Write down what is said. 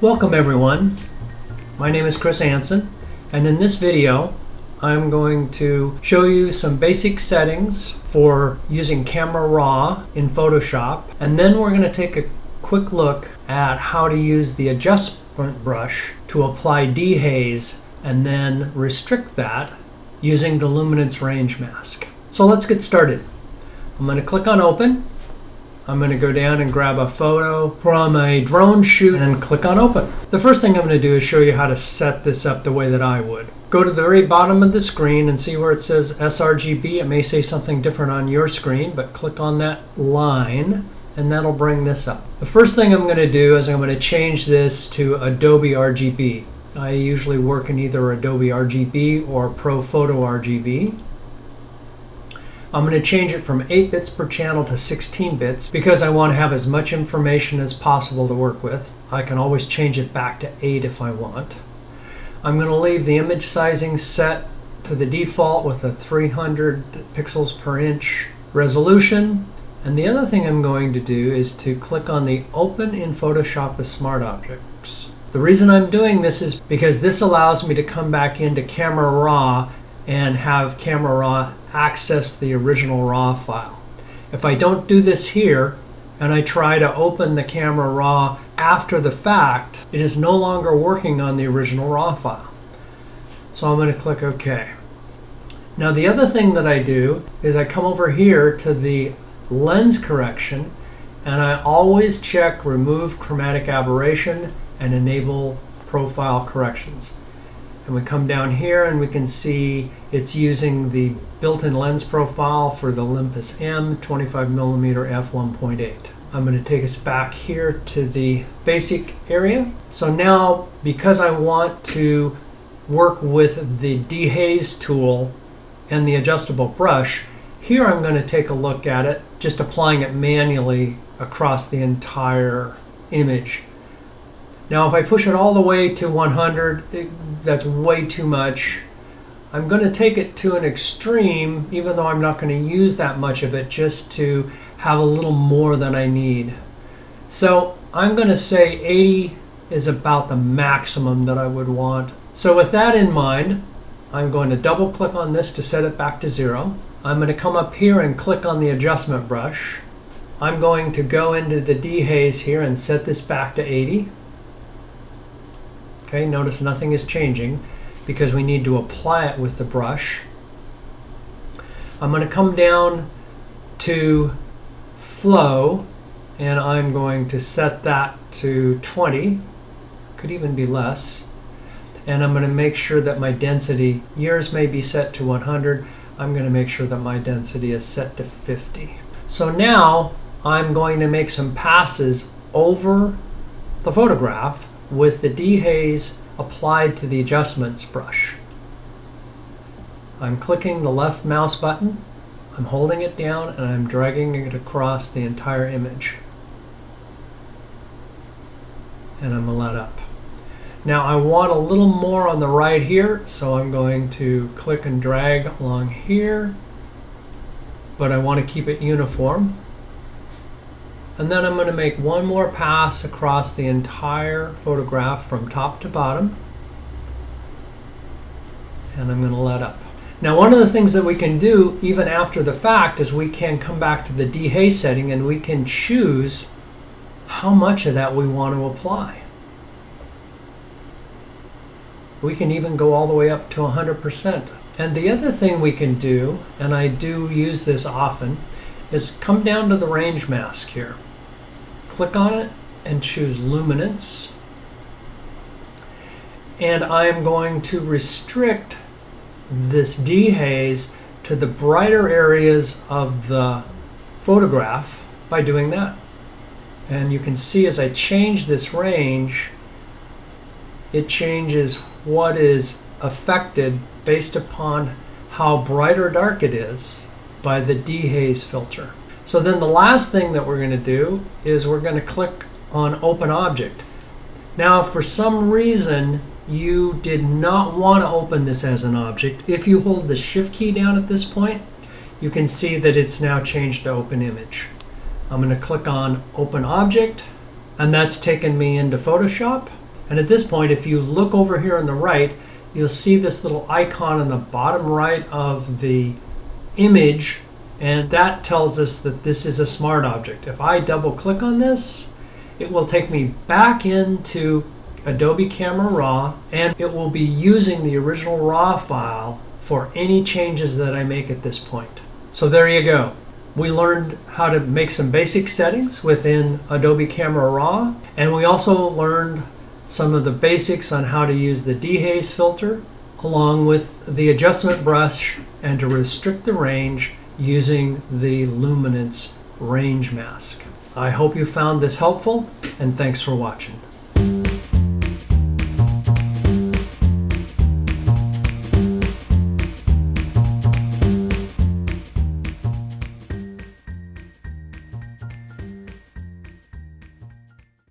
Welcome everyone. My name is Chris Anson, and in this video I'm going to show you some basic settings for using Camera Raw in Photoshop, and then we're going to take a quick look at how to use the adjustment brush to apply Dehaze and then restrict that using the luminance range mask. So let's get started. I'm going to click on Open. I'm going to go down and grab a photo from a drone shoot and click on Open. The first thing I'm going to do is show you how to set this up the way that I would. Go to the very bottom of the screen and see where it says sRGB. It may say something different on your screen, but click on that line and that'll bring this up. The first thing I'm going to do is I'm going to change this to Adobe RGB. I usually work in either Adobe RGB or Pro Photo RGB. I'm going to change it from 8 bits per channel to 16 bits because I want to have as much information as possible to work with. I can always change it back to 8 if I want. I'm going to leave the image sizing set to the default with a 300 pixels per inch resolution. And the other thing I'm going to do is to click on the Open in Photoshop as Smart Objects. The reason I'm doing this is because this allows me to come back into Camera Raw and have Camera Raw access the original RAW file. If I don't do this here and I try to open the Camera Raw after the fact, it is no longer working on the original RAW file. So I'm going to click OK. Now the other thing that I do is I come over here to the lens correction and I always check Remove Chromatic Aberration and Enable Profile Corrections. And we come down here and we can see it's using the built-in lens profile for the Olympus M 25mm f1.8. I'm going to take us back here to the basic area. So now, because I want to work with the Dehaze tool and the adjustable brush, here I'm going to take a look at it, just applying it manually across the entire image. Now if I push it all the way to 100, that's way too much. I'm going to take it to an extreme, even though I'm not going to use that much of it, just to have a little more than I need. So I'm going to say 80 is about the maximum that I would want. So with that in mind, I'm going to double click on this to set it back to 0. I'm going to come up here and click on the adjustment brush. I'm going to go into the Dehaze here and set this back to 80. Okay, notice nothing is changing because we need to apply it with the brush. I'm going to come down to Flow and I'm going to set that to 20, could even be less. And I'm going to make sure that my density, yours may be set to 100, I'm going to make sure that my density is set to 50. So now I'm going to make some passes over the photograph with the Dehaze applied to the adjustments brush. I'm clicking the left mouse button, I'm holding it down, and I'm dragging it across the entire image. And I'm going to let up. Now I want a little more on the right here, so I'm going to click and drag along here, but I want to keep it uniform. And then I'm going to make one more pass across the entire photograph from top to bottom. And I'm going to let up. Now one of the things that we can do even after the fact is we can come back to the Dehaze setting and we can choose how much of that we want to apply. We can even go all the way up to 100%. And the other thing we can do, and I do use this often, is come down to the range mask here. Click on it and choose Luminance. And I'm going to restrict this Dehaze to the brighter areas of the photograph by doing that. And you can see as I change this range, it changes what is affected based upon how bright or dark it is by the Dehaze filter. So then the last thing that we're going to do is we're going to click on Open Object. Now if for some reason you did not want to open this as an object, if you hold the Shift key down at this point, you can see that it's now changed to Open Image. I'm going to click on Open Object, and that's taken me into Photoshop. And at this point, if you look over here on the right, you'll see this little icon in the bottom right of the image, and that tells us that this is a smart object. If I double click on this, it will take me back into Adobe Camera Raw, and it will be using the original RAW file for any changes that I make at this point. So there you go. We learned how to make some basic settings within Adobe Camera Raw, and we also learned some of the basics on how to use the Dehaze filter, along with the adjustment brush, and to restrict the range using the luminance range mask. I hope you found this helpful, and thanks for watching.